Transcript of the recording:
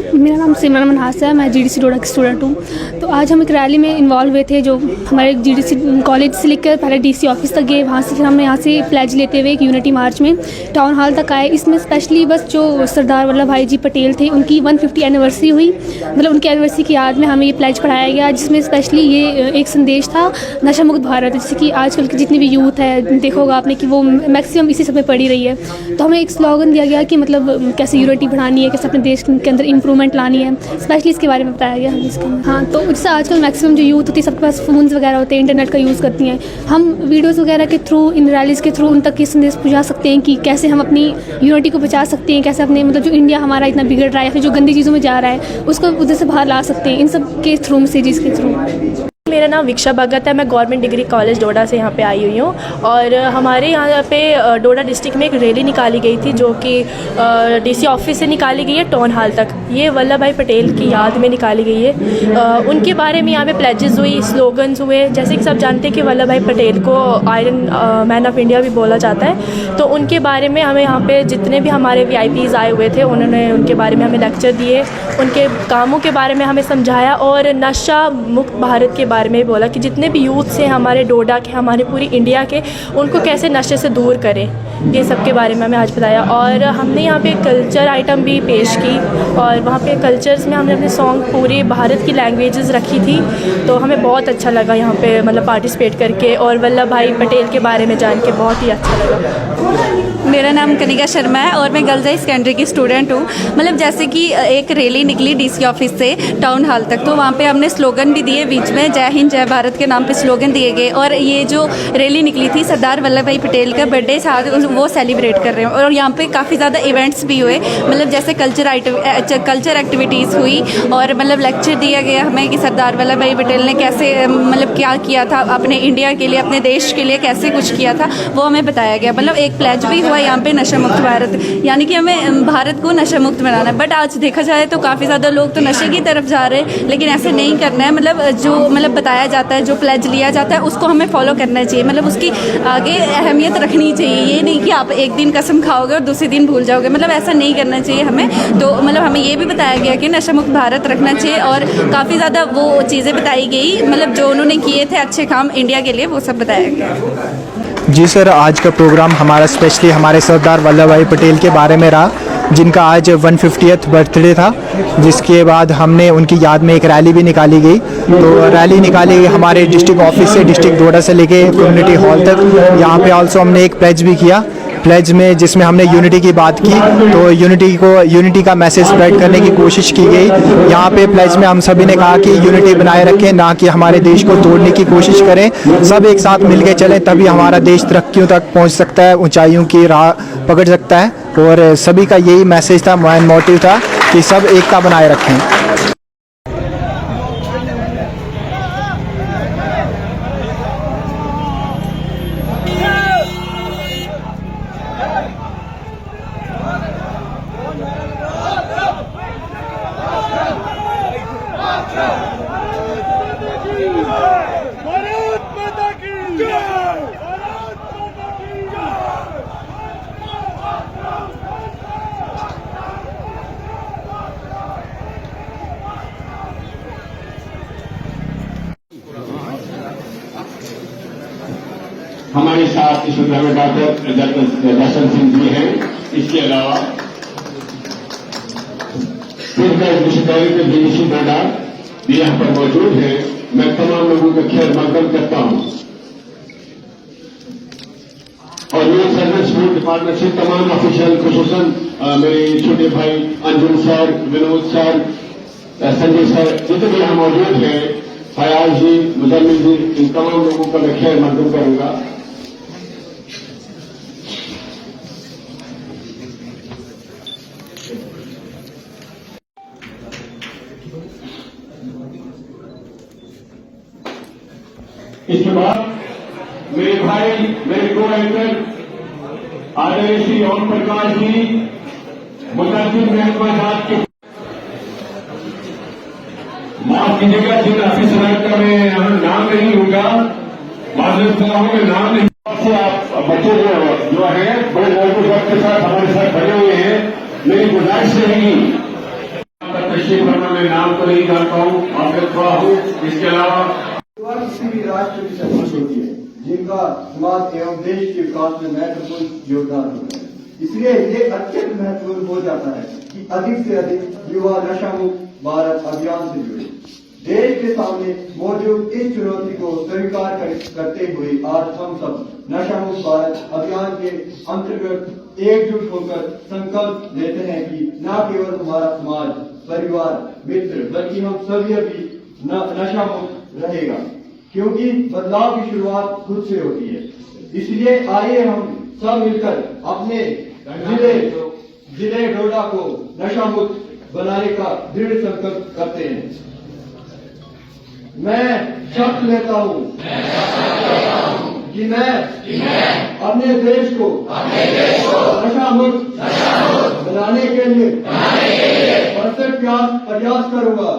मेरा नाम सिमरन मनहास है, मैं जीडीसी डोडा की स्टूडेंट हूँ। तो आज हम एक रैली में इन्वॉल्व हुए थे जो हमारे जीडीसी कॉलेज से लेकर पहले डीसी ऑफिस तक गए, वहाँ से फिर हम यहाँ से प्लेज लेते हुए एक यूनिटी मार्च में टाउन हॉल तक आए। इसमें स्पेशली बस जो सरदार वल्लभ भाई जी पटेल थे उनकी 150 एनिवर्सरी हुई, मतलब उनकी एनिवर्सरी की याद में हमें ये प्लेज पढ़ाया गया, जिसमें स्पेशली ये एक संदेश था नशा मुक्त भारत। जैसे कि आजकल की जितनी भी यूथ है, देखा होगा आपने कि वो मैक्सिमम इसी सब में पड़ी रही है। तो हमें एक स्लोगन दिया गया कि मतलब कैसे यूनिटी बढ़ानी है, कैसे अपने देश के अंदर इंप्रूवमेंट लानी है, स्पेशली इसके बारे में बताया गया हमें इसके। हाँ, तो जैसे आजकल मैक्सिमम जो यूथ होती है सबके पास फ़ोन्स वगैरह होते हैं, इंटरनेट का यूज़ करती हैं। हम वीडियोज़ वगैरह के थ्रू, इन रैलीज़ के थ्रू उन तक ये संदेश पहुँचा सकते हैं कि कैसे हम अपनी यूनिटी को बचा सकते हैं, कैसे अपने मतलब जो इंडिया हमारा इतना बिगड़ रहा है, फिर जो गंदी चीज़ों में जा रहा है उसको उधर से बाहर ला सकते हैं, इन सब के थ्रू, मैसेजेस के थ्रू। मेरा नाम विक्षा भगत है, मैं गवर्नमेंट डिग्री कॉलेज डोडा से यहाँ पे आई हुई हूँ। और हमारे यहाँ पे डोडा डिस्ट्रिक्ट में एक रैली निकाली गई थी जो कि डीसी ऑफिस से निकाली गई है टाउन हॉल तक। ये वल्लभ भाई पटेल की याद में निकाली गई है। उनके बारे में यहाँ पे प्लेजेस हुई, स्लोगन्स हुए। जैसे कि सब जानते हैं कि वल्लभ भाई पटेल को आयरन मैन ऑफ इंडिया भी बोला जाता है। तो उनके बारे में हमें यहाँ पे जितने भी हमारे VIPs आए हुए थे उन्होंने उनके बारे में हमें लेक्चर दिए, उनके कामों के बारे में हमें समझाया और नशा मुक्त भारत के बारे में बोला कि जितने भी यूथ्स हैं हमारे डोडा के, हमारे पूरी इंडिया के, उनको कैसे नशे से दूर करें, ये सब के बारे में हमें आज बताया। और हमने यहाँ पे कल्चर आइटम भी पेश की और वहाँ पे कल्चर्स में हमने अपने सॉन्ग पूरे भारत की लैंग्वेजेस रखी थी। तो हमें बहुत अच्छा लगा यहाँ पे मतलब पार्टिसिपेट करके और वल्लभ भाई पटेल के बारे में जान के बहुत ही अच्छा लगा। मेरा नाम कनिका शर्मा है और मैं गर्ल्स हाई सेकेंडरी की स्टूडेंट हूँ। मतलब जैसे कि एक रैली निकली डीसी ऑफिस से टाउन हॉल तक, तो वहाँ पे हमने स्लोगन भी दिए, बीच में जय हिंद जय भारत के नाम पे स्लोगन दिए गए। और ये जो रैली निकली थी सरदार वल्लभ भाई पटेल का बर्थडे था, वो सेलिब्रेट कर रहे हैं। और यहाँ पे काफ़ी ज़्यादा इवेंट्स भी हुए, मतलब जैसे कल्चर एक्टिविटीज़ हुई और मतलब लेक्चर दिया गया हमें कि सरदार वल्लभ भाई पटेल ने कैसे मतलब क्या किया था अपने इंडिया के लिए, अपने देश के लिए कैसे कुछ किया था, वो हमें बताया गया। मतलब एक प्लेज भी हुआ यहाँ पे नशा मुक्त भारत, यानी कि हमें भारत को नशा मुक्त बनाना है। बट आज देखा जाए तो काफ़ी ज़्यादा लोग तो नशे की तरफ जा रहे हैं, लेकिन ऐसे नहीं करना है। मतलब जो मतलब बताया जाता है, जो प्लेज लिया जाता है उसको हमें फॉलो करना चाहिए, मतलब उसकी आगे अहमियत रखनी चाहिए। ये नहीं कि आप एक दिन कसम खाओगे और दूसरे दिन भूल जाओगे, मतलब ऐसा नहीं करना चाहिए हमें। तो मतलब हमें ये भी बताया गया कि नशा मुक्त भारत रखना चाहिए और काफ़ी ज़्यादा वो चीज़ें बताई गई, मतलब जो उन्होंने किए थे अच्छे काम इंडिया के लिए, वो सब बताया गया। जी सर, आज का प्रोग्राम हमारा स्पेशली हमारे सरदार वल्लभ भाई पटेल के बारे में रहा, जिनका आज 150th बर्थडे था, जिसके बाद हमने उनकी याद में एक रैली भी निकाली गई। तो रैली निकाली गई हमारे डिस्ट्रिक्ट ऑफिस से, डिस्ट्रिक्ट डोडा से लेके कम्युनिटी हॉल तक। यहाँ पे ऑल्सो हमने एक प्लेज भी किया, प्लेज में जिसमें हमने यूनिटी की बात की। तो यूनिटी का मैसेज स्प्रेड करने की कोशिश की गई। यहाँ पे प्लेज में हम सभी ने कहा कि यूनिटी बनाए रखें, ना कि हमारे देश को तोड़ने की कोशिश करें। सब एक साथ मिलकर चलें, तभी हमारा देश तरक्कियों तक पहुँच सकता है, ऊंचाइयों की राह पकड़ सकता है। और सभी का यही मैसेज था, मेन मोटिव था कि सब एकता बनाए रखें। हमारे साथ इस मुद्दा में डॉक्टर दर्शन सिंह जी हैं। इसके अलावा विश्वविद्यालय के DDC डोडा भी यहाँ पर मौजूद है। मैं तमाम लोगों का खैर मकदम करता हूँ और यूथ सर्विस स्कूल डिपार्टमेंट से तमाम ऑफिशियल, खुसूसन मेरे छोटे भाई Anjum sir, Vinod sir, Sanjay sir, जितने भी यहाँ मौजूद हैं, फयाज जी, मुजम्मिल जी, इन तमाम लोगों का मैं खैर मकदम करूंगा। इसके बाद मेरे भाई, मेरे को एंकर आदरणीय श्री ओम प्रकाश जी, मुतअद्दिद महकमाजात के माफ कीजिएगा जिन ऑफिसर का मैं नाम नहीं लूंगा, माजूद मैं नाम नहीं से आप बच्चे जो हैं बड़े लोगों के साथ हमारे साथ बने हुए हैं, मेरी गुजारिश रहेगी डिस्ट्रिक्ट भर में मैं नाम तो नहीं जानता हूँ और मैं थोड़ा हूँ। इसके अलावा किसी भी राष्ट्र की सरपंच होती है जिनका समाज एवं देश के विकास में महत्वपूर्ण योगदान होता है। इसलिए ये अत्यंत महत्वपूर्ण हो जाता है कि अधिक से अधिक युवा नशा मुक्त भारत अभियान से जुड़े। देश के सामने मौजूद इस चुनौती को स्वीकार करते हुए आज हम सब नशा मुक्त भारत अभियान के अंतर्गत एकजुट होकर संकल्प लेते हैं कि न केवल हमारा समाज, परिवार, मित्र, बल्कि हम सभी भी नशा मुक्त रहेगा, क्योंकि बदलाव की शुरुआत खुद से होती है। इसलिए आइए हम सब मिलकर अपने जिले डोडा को नशा मुक्त बनाने का दृढ़ संकल्प करते हैं। मैं शपथ लेता हूँ कि मैं अपने देश को नशा मुक्त बनाने के लिए भरसक प्रयास करूंगा।